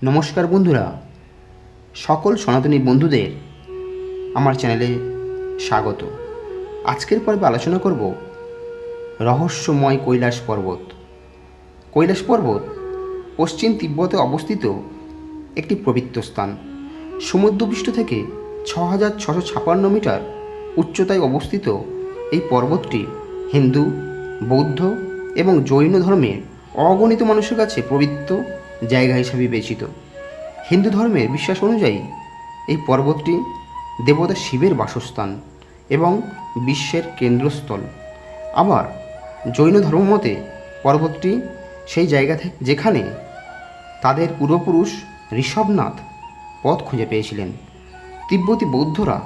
নমস্কার বন্ধুরা, সকল সনাতনী বন্ধুদের আমার চ্যানেলে স্বাগত। আজকের পর্বে আলোচনা করব রহস্যময় কৈলাস পর্বত। কৈলাস পর্বত পশ্চিম তিব্বতে অবস্থিত একটি পবিত্র স্থান। সমুদ্রপৃষ্ঠ থেকে ৬,৬৫৬ মিটার উচ্চতায় অবস্থিত এই পর্বতটি হিন্দু, বৌদ্ধ এবং জৈন ধর্মের অগণিত মানুষের কাছে পবিত্র জায়গা হিসাবে বিবেচিত। হিন্দু ধর্মের বিশ্বাস অনুযায়ী এই পর্বতটি দেবতা শিবের বাসস্থান এবং বিশ্বের কেন্দ্রস্থল। আবার জৈন ধর্মমতে পর্বতটি সেই জায়গা থেকে যেখানে তাদের পূর্বপুরুষ ঋষভনাথ পথ খুঁজে পেয়েছিলেন। তিব্বতী বৌদ্ধরা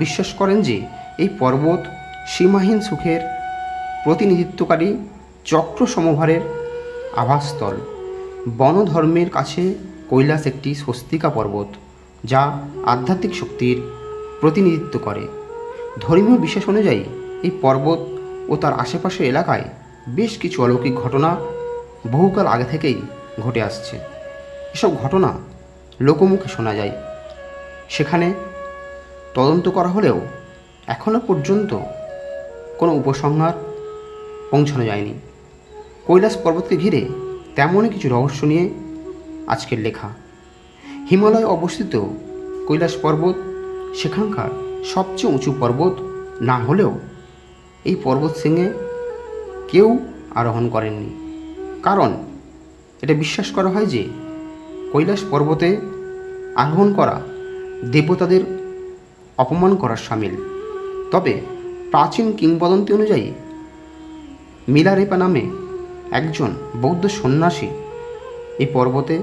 বিশ্বাস করেন যে এই পর্বত সীমাহীন সুখের প্রতিনিধিত্বকারী চক্র সমভারের আবাসস্থল। বন ধর্মের কাছে কৈলাস একটি স্বস্তিকা পর্বত, যা আধ্যাত্মিক শক্তির প্রতিনিধিত্ব করে। ধর্মীয় বিশ্বাস অনুযায়ী এই পর্বত ও তার আশেপাশের এলাকায় বেশ কিছু অলৌকিক ঘটনা বহুকাল আগে থেকেই ঘটে আসছে। এসব ঘটনা লোকমুখে শোনা যায়, সেখানে তদন্ত করা হলেও এখনও পর্যন্ত কোনো উপসংহার পৌঁছানো যায়নি। কৈলাস পর্বতকে ঘিরে তেমনই কিছু রহস্য নিয়ে আজকের লেখা। হিমালয়ে অবস্থিত কৈলাস পর্বত সেখানকার সবচেয়ে উঁচু পর্বত না হলেও এই পর্বত শৃঙ্গে কেউ আরোহণ করেননি, কারণ এটা বিশ্বাস করা হয় যে কৈলাস পর্বতে আরোহণ করা দেবতাদের অপমান করার শামিল। তবে প্রাচীন কিংবদন্তি অনুযায়ী মিলারেপা নামে একজন বৌদ্ধ সন্ন্যাসী এই পর্বতে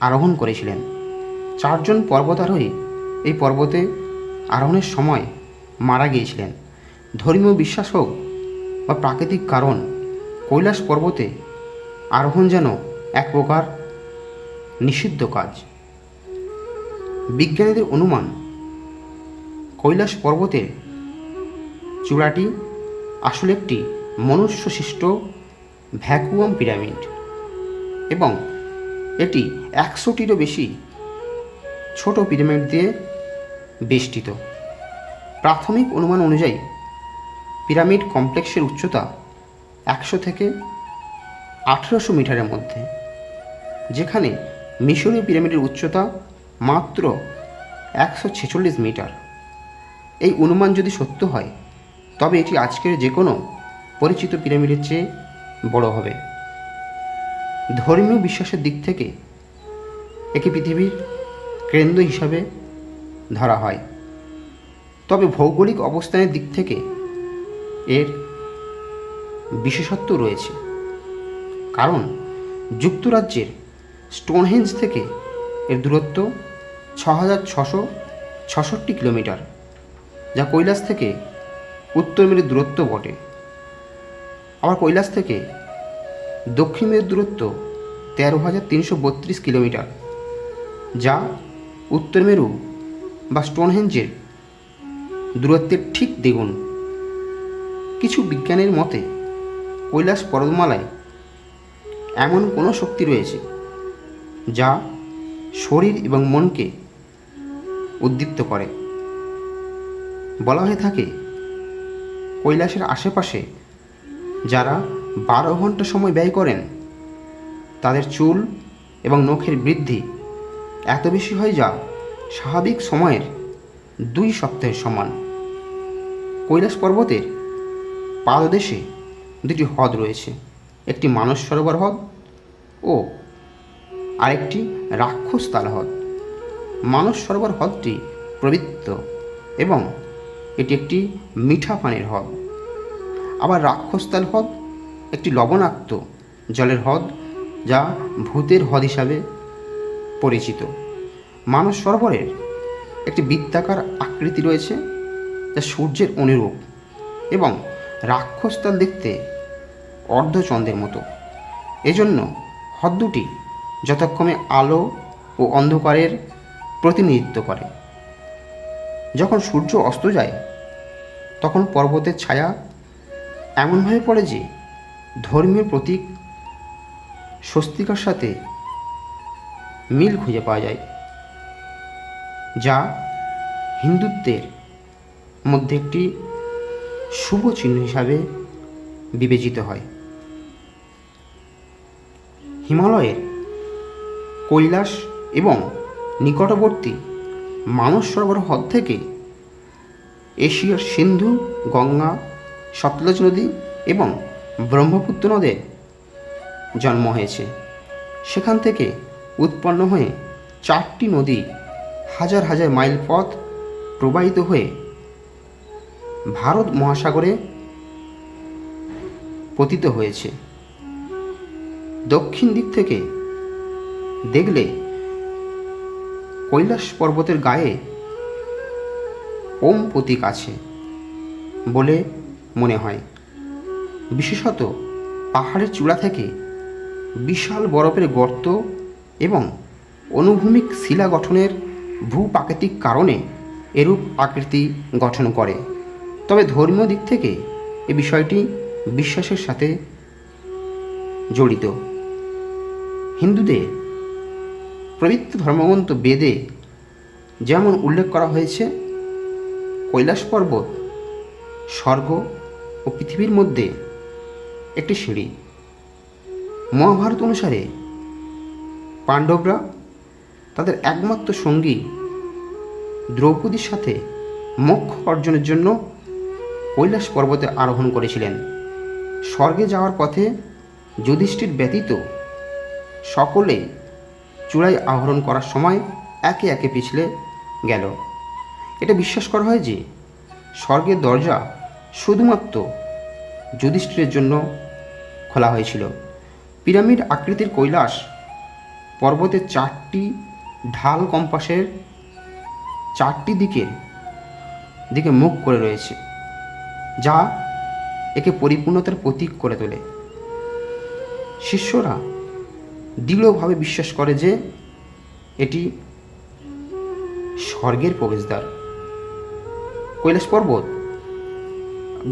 আরোহণ করেছিলেন। 4 জন পর্বতারোহী এই পর্বতে আরোহণের সময় মারা গিয়েছিলেন। ধর্মীয় বিশ্বাস হোক বা প্রাকৃতিক কারণ, কৈলাস পর্বতে আরোহণ যেন এক প্রকার নিষিদ্ধ কাজ। বিজ্ঞানীদের অনুমান, কৈলাস পর্বতের চূড়াটি আসলে একটি মনুষ্য সৃষ্ট ভ্যাকুয়াম পিরামিড এবং এটি 100টিরও বেশি ছোট পিরামিড দিয়ে বেষ্টিত। প্রাথমিক অনুমান অনুযায়ী পিরামিড কমপ্লেক্সের উচ্চতা 100 থেকে 1800 মিটারের মধ্যে, যেখানে মিশরীয় পিরামিডের উচ্চতা মাত্র 146 মিটার। এই অনুমান যদি সত্য হয় তবে এটি আজকের যে কোনো পরিচিত পিরামিডের চেয়ে বড় হবে। ধর্মীয় বিশ্বাসের দিক থেকে একে পৃথিবীর কেন্দ্র হিসাবে ধরা হয়, তবে ভৌগোলিক অবস্থানের দিক থেকে এর বিশেষত্ব রয়েছে। কারণ যুক্তরাজ্যের স্টোনহেঞ্জ থেকে এর দূরত্ব 6,666 কিলোমিটার, যা কৈলাস থেকে উত্তর মেরুর দূরত্ব বটে। আবার কৈলাস থেকে দক্ষিণ মেরুর দূরত্ব 13,332 কিলোমিটার, যা উত্তর মেরু বা স্টোনহেঞ্জের দূরত্বের ঠিক দ্বিগুণ। কিছু বিজ্ঞানীর মতে কৈলাস পর্বতমালায় এমন কোনো শক্তি রয়েছে যা শরীর এবং মনকে উদ্দীপ্ত করে। বলা হয়ে থাকে কৈলাসের আশেপাশে যারা 12 ঘন্টা সময় ব্যয় করেন তাদের চুল এবং নখের বৃদ্ধি এত বেশি হয় যা স্বাভাবিক সময়ের 2 সপ্তাহের সমান। কৈলাস পর্বতের পাদদেশে 2টি হ্রদ রয়েছে, একটি মানস সরোবর হ্রদ ও আরেকটি রাক্ষসতাল হ্রদ। মানস সরোবর হ্রদটি পবিত্র এবং এটি একটি মিঠা পানির হ্রদ। আবার রাক্ষসতাল হ্রদ একটি লবণাক্ত জলের হ্রদ, যা ভূতের হ্রদ হিসাবে পরিচিত। মানস সরোবরের একটি বৃত্তাকার আকৃতি রয়েছে যা সূর্যের অনুরূপ এবং রাক্ষসতাল দেখতে অর্ধচন্দ্রের মতো। এজন্য হ্রদ দুটি যথাক্রমে আলো ও অন্ধকারের প্রতিনিধিত্ব করে। যখন সূর্য অস্ত যায় তখন পর্বতের ছায়া এমনভাবে পড়ে যে ধর্মীয় প্রতীক স্বস্তিকার সাথে মিল খুঁজে পাওয়া যায়, যা হিন্দুত্বের মধ্যে একটি শুভ চিহ্ন হিসাবে বিবেচিত হয়। হিমালয়ের কৈলাস এবং নিকটবর্তী মানস সরোবর হ্রদ থেকে এশিয়ার সিন্ধু, গঙ্গা, সতলজ নদী এবং ব্রহ্মপুত্র নদের জন্ম হয়েছে। সেখান থেকে উৎপন্ন হয়ে 4টি নদী হাজার হাজার মাইল পথ প্রবাহিত হয়ে ভারত মহাসাগরে পতিত হয়েছে। দক্ষিণ দিক থেকে দেখলে কৈলাস পর্বতের গায়ে ওম প্রতীক আছে বলে মনে হয়। বিশেষত পাহাড়ের চূড়া থেকে বিশাল বরফের গর্ত এবং অনুভূমিক শিলা গঠনের ভূপ্রাকৃতিক কারণে এরূপ আকৃতি গঠন করে। তবে ধর্মীয় দিক থেকে এই বিষয়টি বিশ্বাসের সাথে জড়িত। হিন্দুদের পবিত্র ধর্মগ্রন্থ বেদে যেমন উল্লেখ করা হয়েছে, কৈলাস পর্বত স্বর্গ ও পৃথিবীর মধ্যে একটি সিঁড়ি। মহাভারত অনুসারে পাণ্ডবরা তাদের একমাত্র সঙ্গী দ্রৌপদীর সাথে মোক্ষ অর্জনের জন্য কৈলাস পর্বতে আরোহণ করেছিলেন। স্বর্গে যাওয়ার পথে যুধিষ্ঠির ব্যতীত সকলে চূড়ায় আরোহণ করার সময় একে একে পিছলে গেল। এটা বিশ্বাস করা হয় যে স্বর্গের দরজা শুধুমাত্র যুধিষ্ঠিরের জন্য খোলা হয়েছিল। পিরামিড আকৃতির কৈলাস পর্বতের 4টি ঢাল কম্পাসের 4টি দিকে মুখ করে রয়েছে, যা একে পরিপূর্ণতার প্রতীক করে তোলে। শিষ্যরা দৃঢ়ভাবে বিশ্বাস করে যে এটি স্বর্গের প্রবেশদ্বার। কৈলাস পর্বত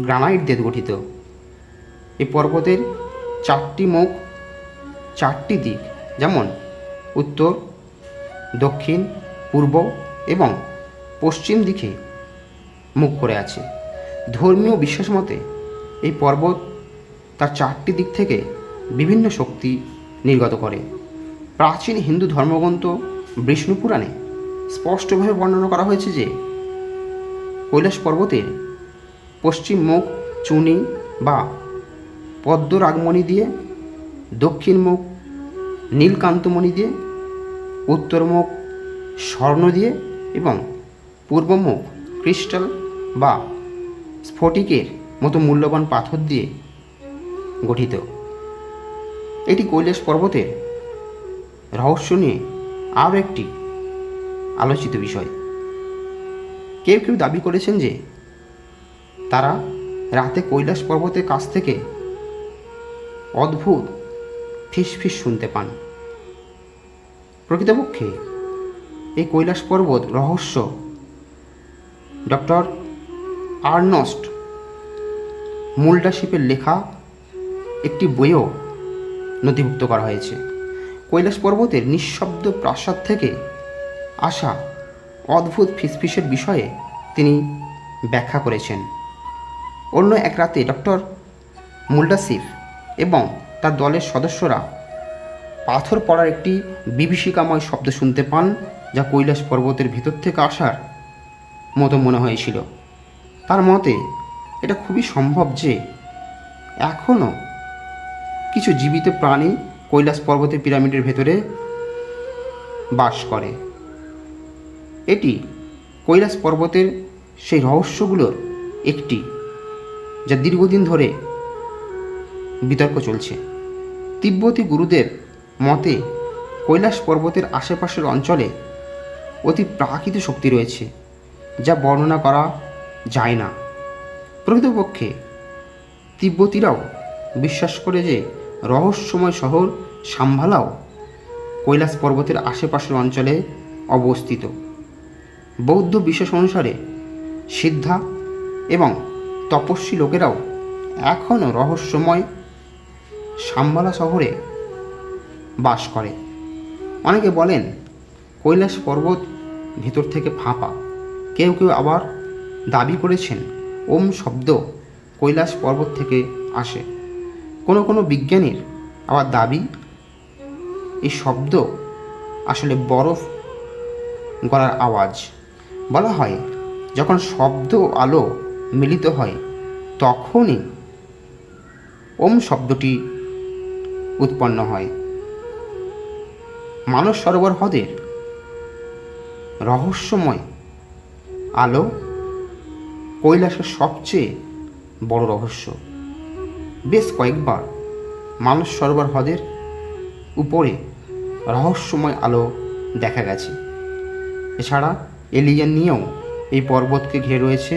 গ্রানাইট দিয়ে গঠিত। এই পর্বতের 4টি মুখ 4টি দিক, যেমন উত্তর, দক্ষিণ, পূর্ব এবং পশ্চিম দিকে মুখ করে আছে। ধর্মীয় বিশ্বাস মতে এই পর্বত তার 4টি দিক থেকে বিভিন্ন শক্তি নির্গত করে। প্রাচীন হিন্দু ধর্মগ্রন্থ বিষ্ণু পুরাণে স্পষ্টভাবে বর্ণনা করা হয়েছে যে কৈলাস পর্বতের পশ্চিম মুখ চুনি বা পদ্মরাগমণি দিয়ে, দক্ষিণ মুখ নীলকান্তমণি দিয়ে, উত্তর মুখ স্বর্ণ দিয়ে এবং পূর্ব মুখ ক্রিস্টাল বা স্ফটিকের মতো মূল্যবান পাথর দিয়ে গঠিত। এটি কৈলাস পর্বতের রহস্য নিয়ে আরও একটি আলোচিত বিষয়। কেউ কেউ দাবি করেছেন যে তারা রাতে কৈলাস পর্বতের কাছ থেকে অদ্ভুত ফিসফিস শুনতে পান। প্রকৃতপক্ষে এই কৈলাস পর্বত রহস্য ডক্টর আর্নস্ট মুল্ডাশিপের লেখা একটি বইও নথিভুক্ত করা হয়েছে। কৈলাস পর্বতের নিঃশব্দ প্রাসাদ থেকে আসা অদ্ভুত ফিসফিসের বিষয়ে তিনি ব্যাখ্যা করেছেন। অন্য এক রাতে ডক্টর মুল্ডাশিপ এবং তার দলের সদস্যরা পাথর পড়ার একটি বিভীষিকাময় শব্দ শুনতে পান, যা কৈলাস পর্বতের ভিতর থেকে আসার মতো মনে হয়েছিল। তার মতে এটা খুবই সম্ভব যে এখনও কিছু জীবিত প্রাণী কৈলাস পর্বতের পিরামিডের ভেতরে বাস করে। এটি কৈলাস পর্বতের সেই রহস্যগুলোর একটি, যা দীর্ঘদিন ধরে বিতর্ক চলছে। তিব্বতী গুরুদেব মতে কৈলাস পর্বতের আশেপাশের অঞ্চলে অতি প্রাকৃত শক্তি রয়েছে, যা বর্ণনা করা যায় না। প্রকৃতপক্ষে তিব্বতীরাও বিশ্বাস করে যে রহস্যময় শহর শাম্ভালাও কৈলাস পর্বতের আশেপাশের অঞ্চলে অবস্থিত। বৌদ্ধ বিশ্বাস অনুসারে সিদ্ধা এবং তপস্বী লোকেরাও এখনও রহস্যময় শাম্বালা শহরে বাস করে। অনেকে বলেন কৈলাস পর্বত ভেতর থেকে ফাঁপা। কেউ কেউ আবার দাবি করেছেন ওম শব্দ কৈলাস পর্বত থেকে আসে। কোনো কোনো বিজ্ঞানীর আবার দাবি এই শব্দ আসলে বরফ গলার আওয়াজ। বলা হয় যখন শব্দ আলো মিলিত হয় তখনই ওম শব্দটি উৎপন্ন হয়। মানস সরোবর হ্রদের রহস্যময় আলো কৈলাসের সবচেয়ে বড় রহস্য। বেশ কয়েকবার মানস সরোবর হ্রদের উপরে রহস্যময় আলো দেখা গেছে। এছাড়া এলিয়েন নিয়েও এই পর্বতকে ঘিরে রয়েছে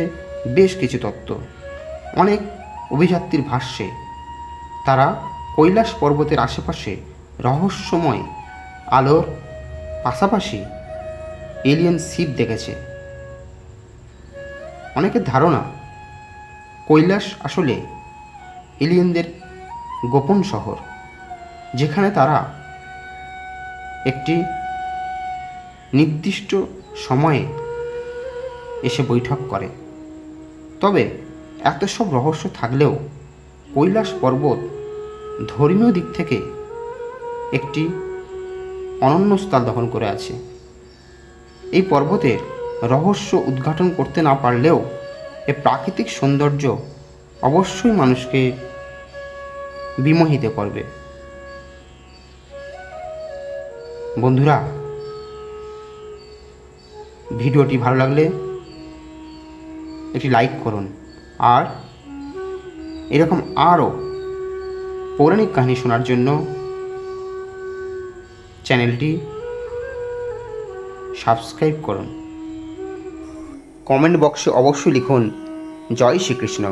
বেশ কিছু তত্ত্ব। অনেক অভিযাত্রীর ভাষ্যে তারা কৈলাস পর্বতের আশেপাশে রহস্যময় আলোর পাশাপাশি এলিয়েন শিপ দেখেছে। অনেকের ধারণা কৈলাস আসলে এলিয়েনদের গোপন শহর, যেখানে তারা একটি নির্দিষ্ট সময়ে এসে বৈঠক করে। তবে এত সব রহস্য থাকলেও কৈলাস পর্বত ধর্মীয় দিক থেকে একটি অনন্য স্থান দখল করে আছে। এই পর্বতের রহস্য উদ্ঘাটন করতে না পারলেও এর প্রাকৃতিক সৌন্দর্য অবশ্যই মানুষকে বিমোহিত করবে। বন্ধুরা, ভিডিওটি ভালো লাগলে একটি লাইক করুন, আর এরকম আরও পৌরাণিক কাহিনী শোনার জন্য চ্যানেলটি সাবস্ক্রাইব করুন। কমেন্ট বক্সে অবশ্যই লিখুন জয় শ্রীকৃষ্ণ।